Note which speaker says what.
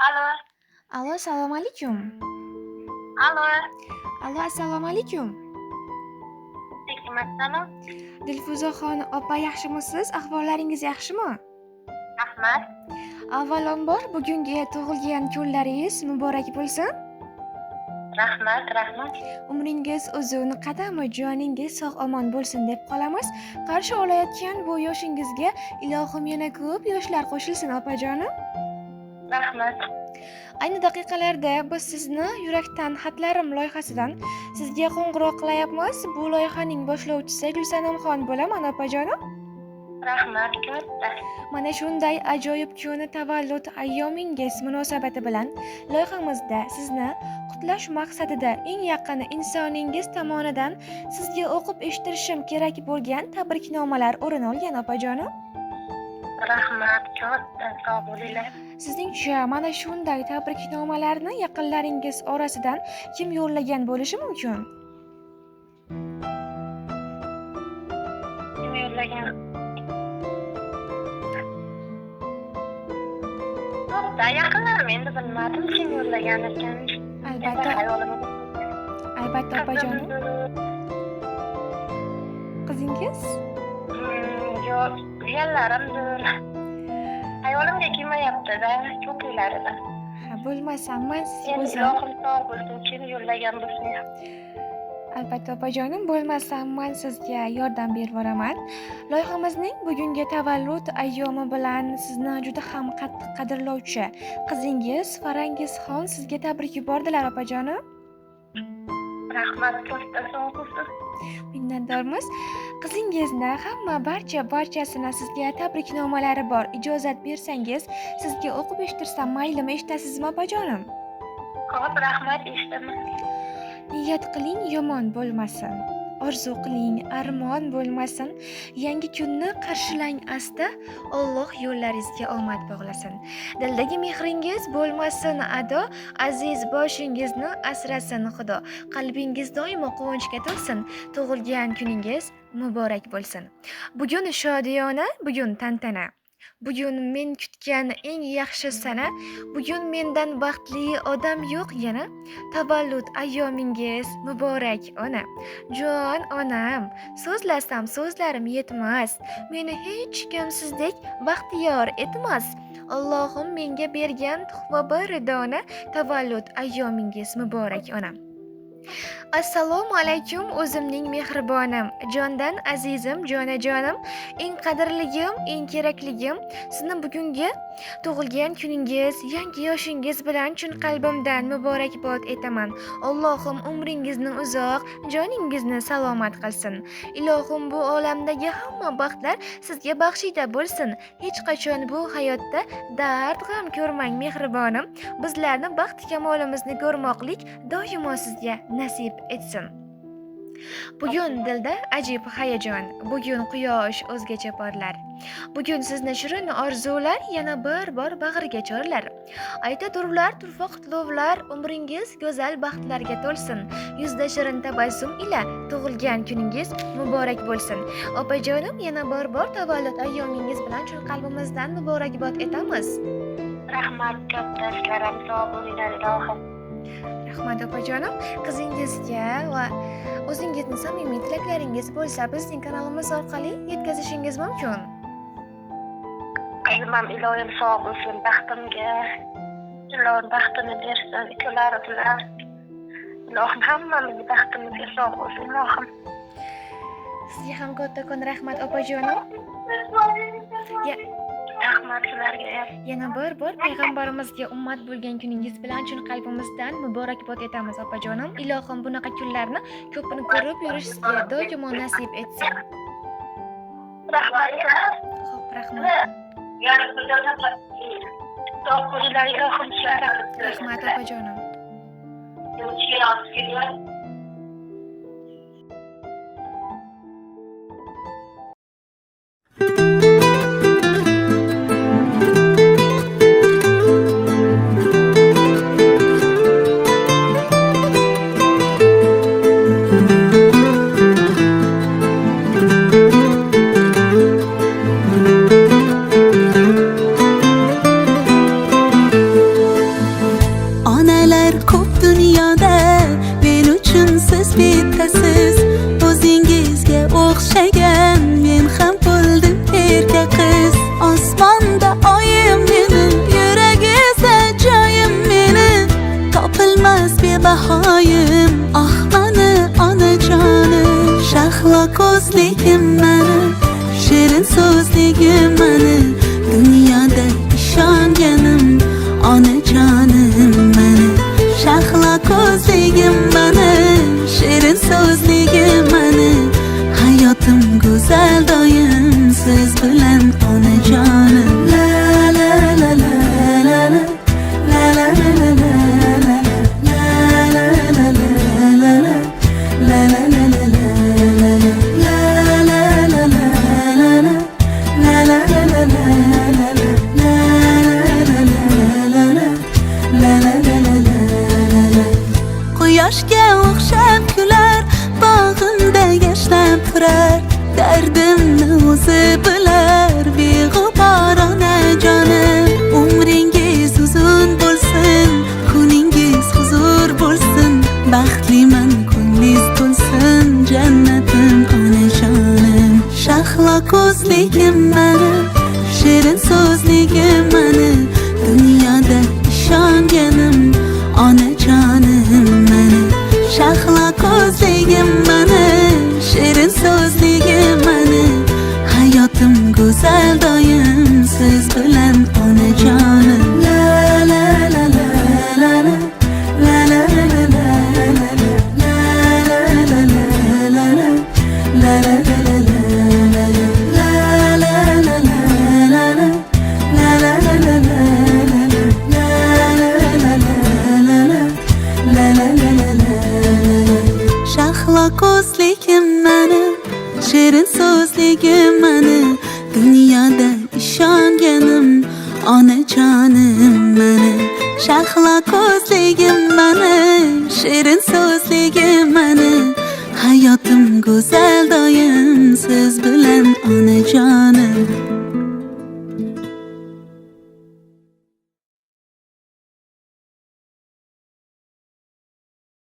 Speaker 1: Alo,
Speaker 2: Allo, assalomu alaykum.
Speaker 1: alo.
Speaker 2: Allo, assalomu alaykum.
Speaker 1: Alaykum assalom.
Speaker 2: Dilfuzaxon opa yaxshimisiz? Ahvollaringiz yaxshimi?
Speaker 1: Rahmat.
Speaker 2: Avvalambor bugungi tug'ilgan kunlaringiz muborak bo'lsin.
Speaker 1: Rahmat.
Speaker 2: Umringiz uzun, qadami joningiz sog'-omon bo'lsin deb qolamiz. Qarshi olayotgan bu yoshingizga ilohim yana ko'p yoshlar qo'shilsin opajonim.
Speaker 1: Rahmat.
Speaker 2: Ayni daqiqalarda biz sizni Yurakdan xatlarim loyihasidan sizga qo'ng'iroq qilyapmiz. Bu loyihaning boshlovchisi Gulsanamxon bo'laman opajonim.
Speaker 1: Rahmat katta.
Speaker 2: Mana shunday ajoyib kun tavallud ayyomingiz munosabati bilan loyihamizda sizni qutlash maqsadida eng yaqin insoningiz tomonidan sizga o'qib eshittirishim kerak bo'lgan tabriknomalar o'rin olgan opajonim.
Speaker 1: Rahmat katta. Sog' bo'linglar.
Speaker 2: Sizningcha mana shunday tabriknomalarni yaqinlaringiz orasidan kim yo'llagan bo'lishi mumkin?
Speaker 1: Kim yo'llagan? To'g'ri, yaqinlarim endi bilmadim kim yo'llagan ekan.
Speaker 2: Albatta, albatta opajonim. Qizingiz?
Speaker 1: Yo'q, uyalarimdir. Hayolimga kelmayapti-da, ko'plaridan.
Speaker 2: Ha, bo'lmasam men sizga
Speaker 1: Endi
Speaker 2: o'zim.
Speaker 1: ilohim sog' bo'lsin, kim yo'llagan bo'lsin.
Speaker 2: Albatta opajonim, bo'lmasam men sizga yordam berib boraman. Loyihamizning bugungi tavallud ayyomi bilan sizni juda ham qattiq qadrlovchi qizingiz Farangizxon sizga tabrik yubordilar opajonim.
Speaker 1: Rahmat katta, sog' bo'lsin.
Speaker 2: Minnatdormiz. Qizingizni barchasini sizga tabriknomalari bor. Ijozat bersangiz, sizga o'qib eshittirsam maylimi, eshitasizmi opajonim?
Speaker 1: Xo'p, rahmat, eshitaman.
Speaker 2: Niyat qiling, yomon bo'lmasin. Orzu qiling, armon bo'lmasin. Yangi kunni qarshilang asta, Alloh yo'llaringizga omad bog'lasin. Dildagi mehringiz bo'lmasin ado, aziz boshingizni asrasin Xudo. Qalbingiz doimo quvonchga to'lsin. Tug'ilgan kuningiz muborak bo'lsin. Bugun shodiyona, bugun tantana. Bugun men kutgan eng yaxshi sana. Bugun mendan baxtli odam yo'q yana. Tavallud ayyomingiz muborak ona. Jon onam, so'zlasam so'zlarim yetmas. Meni hech kim sizdek baxtiyor etmas. Allohim menga bergan tuhfa bir dona. Tavallud ayyomingiz muborak ona. Assalomu alaykum o'zimning mehribonim, jondan azizim, jonajonim, eng qadrligim, eng kerakligim. Sizni bugungi tug'ilgan kuningiz, yangi yoshingiz bilan chin qalbimdan muborakbod etaman. Allohim umringizni uzoq, joningizni salomat qilsin. Ilohim bu olamdagi hamma baxtlar sizga baxshida bo'lsin. Hech qachon bu hayotda dard g'am ko'rmang mehribonim. Bizlarni baxt kamolimizni ko'rmoqlik doimo sizga nasib etsin. Bugun dilda ajib hayajon, bugun quyosh o'zgacha porlar. Bugun sizni shirin orzular yana bir bor bag'riga chorlar. Ayta turlar, turfa qutluvlar, umringiz go'zal baxtlarga to'lsin. Yuzda shirin tabassum ila tug'ilgan kuningiz muborak bo'lsin. Opajonim, yana bir bor tavallud ayyomingiz bilan chin qalbimizdan muborakbod etamiz.
Speaker 1: Rahmat katta, sizlarga sog' bo'linglar ilohim.
Speaker 2: Rahmat opajonim, qizingizga va o'zingizning samimiy tilaklaringiz bo'lsa bizning kanalimiz orqali yetkazishingiz mumkin.
Speaker 1: Qizim ham ilohim sog' bo'lsin, baxtimga. Ilohim baxtini bersin, ukalari bilan. Ilohim hammamizga baxtimizga sog' bo'lsin, ilohim.
Speaker 2: Sizga ham kattakon rahmat opajonim.
Speaker 1: Rahmat sizlarga.
Speaker 2: Yana bir bor payg'ambarimizga ummat bo'lgan kuningiz bilan chin qalbimizdan muborakbod etamiz opajonim. Ilohim bunaqa kunlarni ko'pini ko'rib yurishingizga doimo nasib etsin.
Speaker 1: Rahmat.
Speaker 2: Xo'p, rahmat.
Speaker 1: Sog' bo'linglar ilohim sizlarga.
Speaker 2: Rahmat opajonim.
Speaker 3: ko'zligim mani, shirin so'zligim mani, dunyoda ishonganim onajonim mani. Shahlo ko'zligim mani, shirin so'zligim mani, hayotim go'zal doim siz bilan onajonim. La la la la la la la la la la la Quyoshga o'xshab kular, bog'imda yashnab turar, dardimni o'zi bilar, beg'ubor onajonim. Umringiz uzun bo'lsin, kuningiz huzur bo'lsin, baxtliman ko'nglingiz to'lsin, jannatim onajonim. Shahlo ko'zligim mani, shirin so'zligim mani, dunyoda ishonganim onajonim mani. Shahlo ko'zligim mani, shirin so'zligim mani, hayotim go'zal doim siz bilan onajonim. La la la la la la la la la la la Shahlo ko'zligim mani, shirin so'zligim mani, dunyoda ishonganim onajonim mani. Shahlo ko'zligim mani, shirin so'zligim mani, hayotim go'zal doim siz bilan onajonim.